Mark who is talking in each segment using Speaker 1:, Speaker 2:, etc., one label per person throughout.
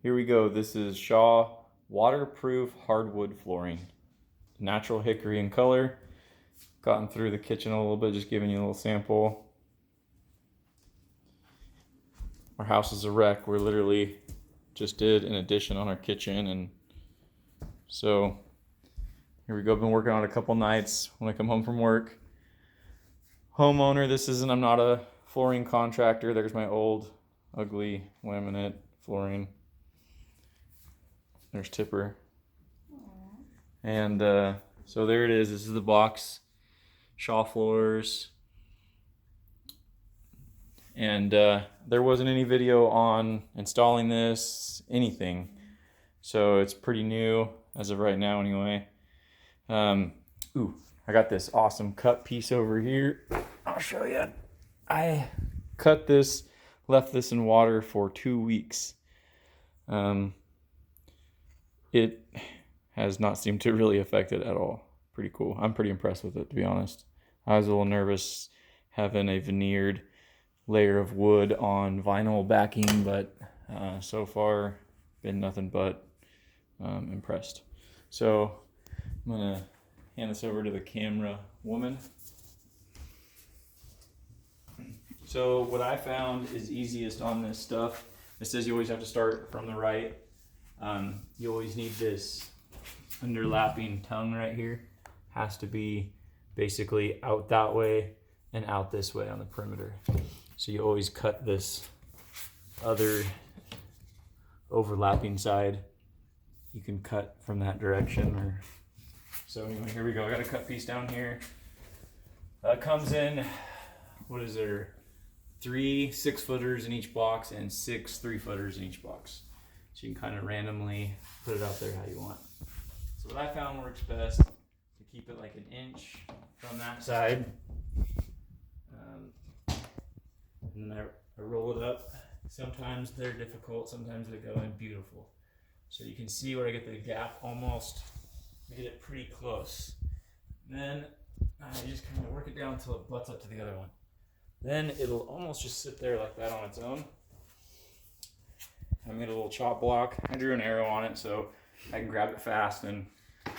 Speaker 1: Here we go. This is Shaw waterproof hardwood flooring. Natural hickory in color. Gotten through the kitchen a little bit, just giving you a little sample. Our house is a wreck. We literally just did an addition on our kitchen, and so here we go. I've been working on it a couple nights when I come home from work. Homeowner, I'm not a flooring contractor. There's my old ugly laminate flooring. There's Tipper.
Speaker 2: Aww.
Speaker 1: And so there it is. This is the box. Shaw floors. And there wasn't any video on installing this, anything. So it's pretty new as of right now anyway. I got this awesome cut piece over here. I'll show you. I cut this, left this in water for 2 weeks. It has not seemed to really affect it at all. Pretty cool. I'm pretty impressed with it, to be honest. I was a little nervous having a veneered layer of wood on vinyl backing, but so far been nothing but impressed. So I'm gonna hand this over to the camera woman. So what I found is easiest on this stuff. It says you always have to start from the right. You always need this underlapping tongue right here. Has to be basically out that way and out this way on the perimeter. So you always cut this other overlapping side. You can cut from that direction. So anyway, here we go. I got a cut piece down here. Comes in, what is there? 3 6-footers in each box and 6 3-footers in each box. So you can kind of randomly put it out there how you want. So what I found works best to keep it like 1 inch from that side. And then I roll it up. Sometimes they're difficult, sometimes they go in beautiful. So you can see where I get the gap almost, I get it pretty close. And then I just kind of work it down until it butts up to the other one. Then it'll almost just sit there like that on its own. I made a little chop block. I drew an arrow on it so I can grab it fast, and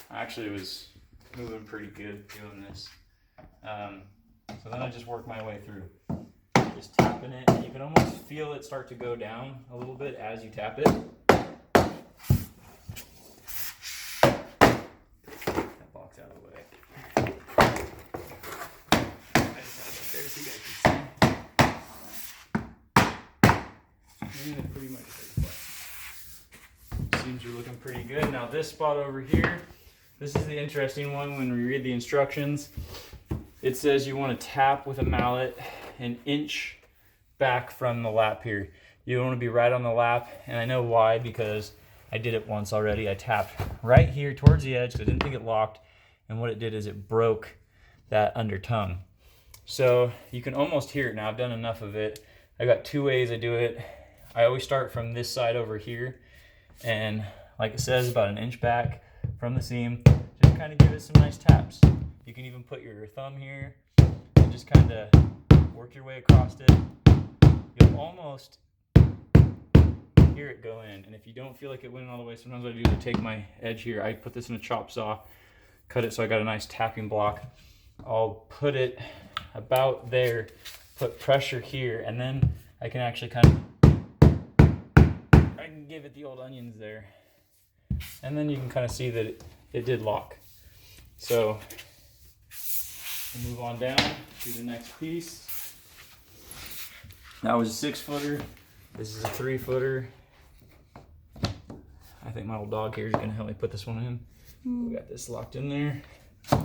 Speaker 1: I actually was moving pretty good doing this. So then I just work my way through. Just tapping it, and you can almost feel it start to go down a little bit as you tap it. That box out of the way. I just have it there so you guys can see. And pretty much seems are looking pretty good. Now this spot over here, this is the interesting one. When we read the instructions, it says you want to tap with a mallet 1 inch back from the lap here. You don't want to be right on the lap, and I know why, because I did it once already. I tapped right here towards the edge because I didn't think it locked, and what it did is it broke that under tongue. So you can almost hear it now. I've done enough of it. I got 2 ways I do it. I always start from this side over here, and like it says, about 1 inch back from the seam. Just kind of give it some nice taps. You can even put your thumb here and just kind of work your way across it. You'll almost hear it go in. And if you don't feel like it went all the way, sometimes what I do is I take my edge here. I put this in a chop saw, cut it so I got a nice tapping block. I'll put it about there, put pressure here, and then I can actually I can give it the old onions there. And then you can kind of see that it did lock. So we'll move on down to the next piece. That was a 6-footer. This is a 3-footer. I think my old dog here is going to help me put this one in. We got this locked in there.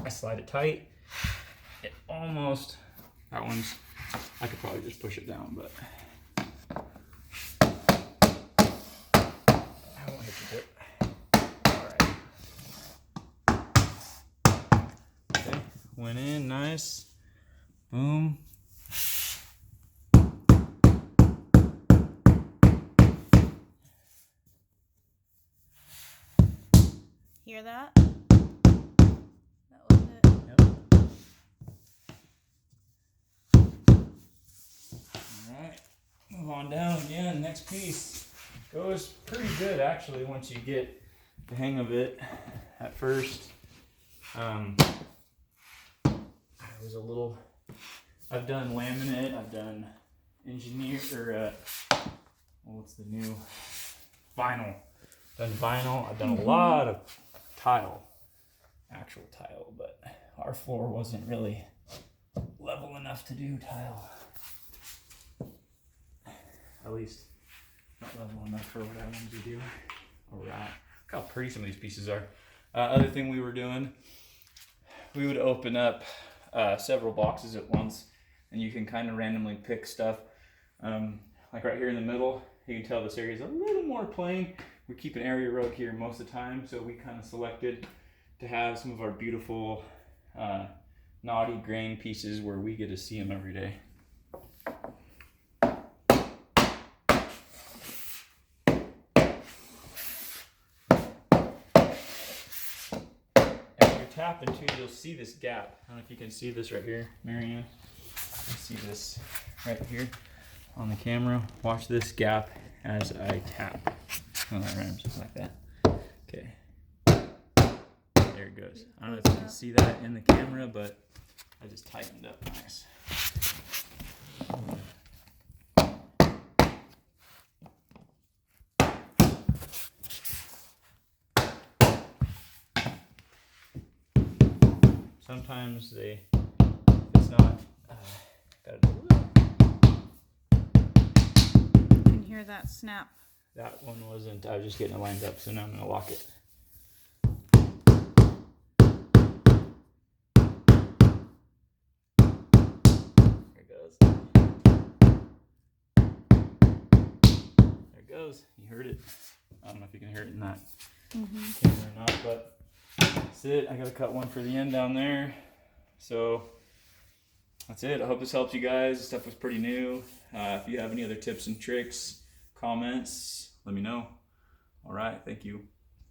Speaker 1: I slide it tight. It almost, that one's, I could probably just push it down, but I won't hit the tip. Alright. Okay, went in, nice. Boom.
Speaker 2: Hear that? That was it.
Speaker 1: Yep. Alright, move on down again, next piece. Goes pretty good actually once you get the hang of it. At first, I was a little. I've done laminate. I've done what's the new vinyl? Done vinyl. I've done a lot of tile, actual tile, but our floor wasn't really level enough to do tile. At least not level enough for what I wanted to do. All right. Look how pretty some of these pieces are. Other thing we were doing, we would open up several boxes at once, and you can kind of randomly pick stuff. Like right here in the middle, you can tell this area is a little more plain. We keep an area rug here most of the time, so we kind of selected to have some of our beautiful naughty grain pieces where we get to see them every day. Tapping too, you'll see this gap. I don't know if you can see this right here, Marianne. You see this right here on the camera. Watch this gap as I tap. Oh, that rhymes just like that. Okay. There it goes. I don't know if you can see that in the camera, but I just tightened up nice. Sometimes if it's not, gotta do a little.
Speaker 2: You can hear that snap.
Speaker 1: That one wasn't, I was just getting it lined up, so now I'm gonna lock it. There it goes. There it goes. You heard it. I don't know if you can hear it in that camera or not, but that's it. I gotta cut one for the end down there. So that's it. I hope this helps you guys. This stuff was pretty new. If you have any other tips and tricks, comments, let me know. All right. Thank you.